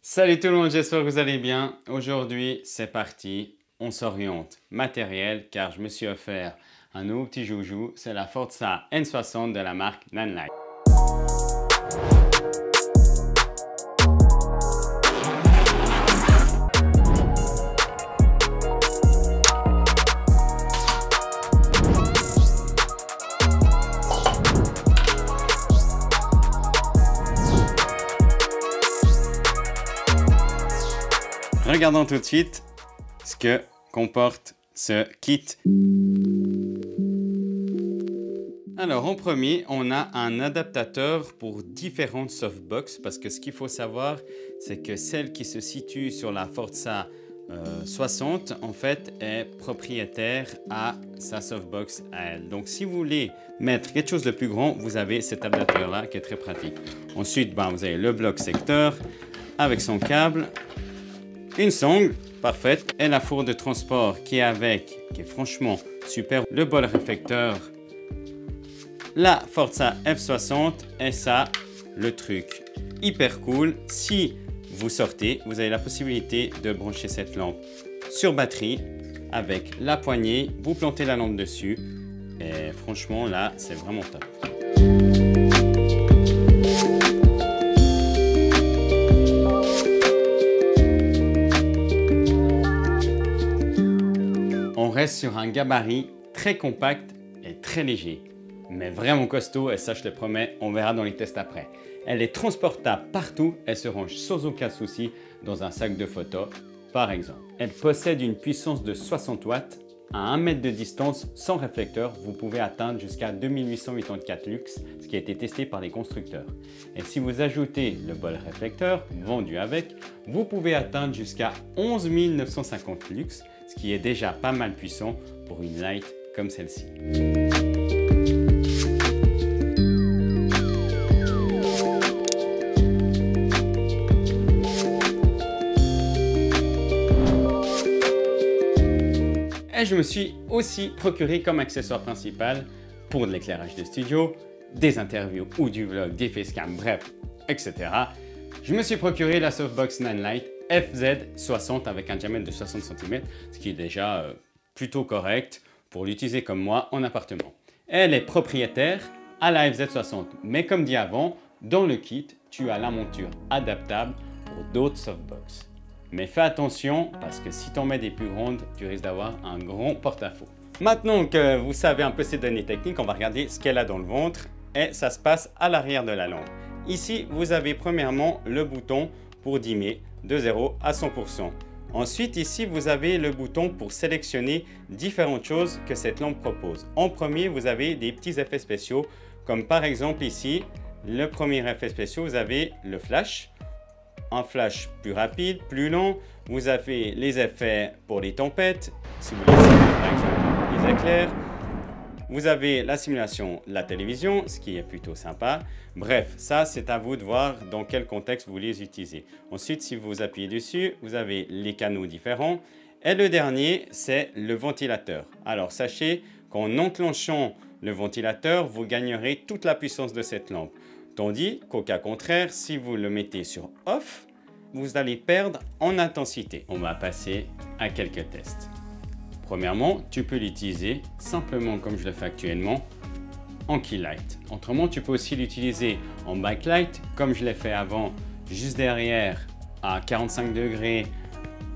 Salut tout le monde, j'espère que vous allez bien. Aujourd'hui, c'est parti, on s'oriente matériel car je me suis offert un nouveau petit joujou, c'est la Forza N60 de la marque Nanlite. Regardons tout de suite ce que comporte ce kit. Alors en premier, on a un adaptateur pour différentes softbox parce que ce qu'il faut savoir, c'est que celle qui se situe sur la Forza 60 en fait est propriétaire à sa softbox à elle. Donc si vous voulez mettre quelque chose de plus grand, vous avez cet adaptateur là qui est très pratique. Ensuite, vous avez le bloc secteur avec son câble. Une sangle parfaite et la fourre de transport qui est franchement super. Le bol réflecteur, la Forza F60 et ça, le truc hyper cool. Si vous sortez, vous avez la possibilité de brancher cette lampe sur batterie avec la poignée. Vous plantez la lampe dessus et franchement là, c'est vraiment top. On reste sur un gabarit très compact et très léger, mais vraiment costaud et ça je te promets, on verra dans les tests après. Elle est transportable partout, elle se range sans aucun souci dans un sac de photo par exemple. Elle possède une puissance de 60 watts, à 1 mètre de distance sans réflecteur, vous pouvez atteindre jusqu'à 2884 lux, ce qui a été testé par les constructeurs. Et si vous ajoutez le bol réflecteur vendu avec, vous pouvez atteindre jusqu'à 11 950 lux, ce qui est déjà pas mal puissant pour une light comme celle-ci. Et je me suis aussi procuré comme accessoire principal pour de l'éclairage de studio, des interviews ou du vlog, des facecam, bref, etc. Je me suis procuré la softbox Nanlite FZ60 avec un diamètre de 60 cm, ce qui est déjà plutôt correct pour l'utiliser comme moi en appartement. Elle est propriétaire à la FZ60, mais comme dit avant, dans le kit, tu as la monture adaptable pour d'autres softbox. Mais fais attention parce que si tu en mets des plus grandes, tu risques d'avoir un grand porte-à-faux. Maintenant que vous savez un peu ces données techniques, on va regarder ce qu'elle a dans le ventre et ça se passe à l'arrière de la lampe. Ici, vous avez premièrement le bouton pour dimmer de 0 à 100%. Ensuite, ici, vous avez le bouton pour sélectionner différentes choses que cette lampe propose. En premier, vous avez des petits effets spéciaux, comme par exemple ici, le premier effet spécial, vous avez le flash. Un flash plus rapide, plus long. Vous avez les effets pour les tempêtes, si vous voulez par exemple les éclairs. Vous avez la simulation de la télévision, ce qui est plutôt sympa. Bref, ça c'est à vous de voir dans quel contexte vous les utilisez. Ensuite, si vous appuyez dessus, vous avez les canaux différents. Et le dernier, c'est le ventilateur. Alors sachez qu'en enclenchant le ventilateur, vous gagnerez toute la puissance de cette lampe. Tandis qu'au cas contraire, si vous le mettez sur off, vous allez perdre en intensité. On va passer à quelques tests. Premièrement, tu peux l'utiliser simplement comme je le fais actuellement en key light. Autrement, tu peux aussi l'utiliser en backlight comme je l'ai fait avant, juste derrière à 45 degrés,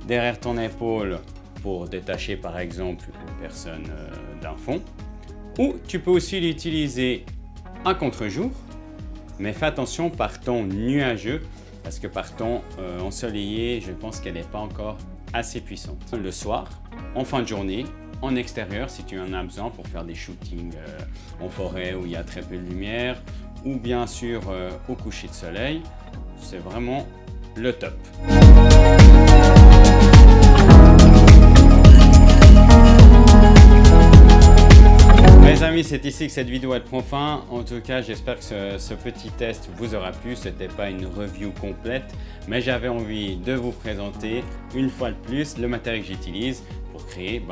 derrière ton épaule pour détacher par exemple une personne d'un fond. Ou tu peux aussi l'utiliser à contre-jour. Mais fais attention par temps nuageux parce que par temps ensoleillé, je pense qu'elle n'est pas encore assez puissante. Le soir, en fin de journée, en extérieur si tu en as besoin pour faire des shootings en forêt où il y a très peu de lumière ou bien sûr au coucher de soleil, c'est vraiment le top. Mes amis, c'est ici que cette vidéo elle prend fin. En tout cas, j'espère que ce petit test vous aura plu. Ce n'était pas une review complète, mais j'avais envie de vous présenter une fois de plus le matériel que j'utilise pour créer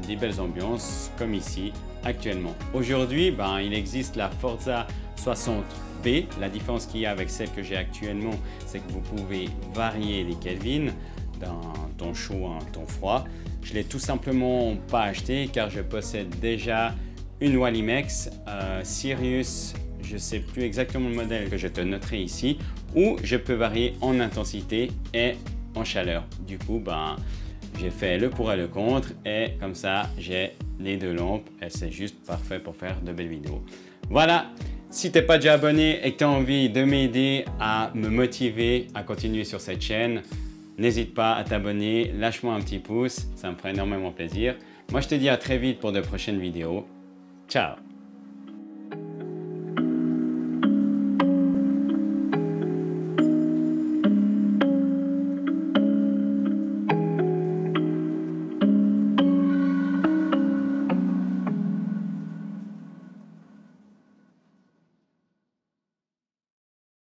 des belles ambiances comme ici actuellement. Aujourd'hui, il existe la Forza 60 B. La différence qu'il y a avec celle que j'ai actuellement, c'est que vous pouvez varier les Kelvin dans ton chaud en ton froid. Je l'ai tout simplement pas acheté car je possède déjà une Walimex Sirius, je ne sais plus exactement le modèle que je te noterai ici, où je peux varier en intensité et en chaleur. Du coup, j'ai fait le pour et le contre et comme ça, j'ai les deux lampes et c'est juste parfait pour faire de belles vidéos. Voilà, si tu n'es pas déjà abonné et que tu as envie de m'aider à me motiver à continuer sur cette chaîne, n'hésite pas à t'abonner, lâche-moi un petit pouce, ça me ferait énormément plaisir. Moi, je te dis à très vite pour de prochaines vidéos. Ciao!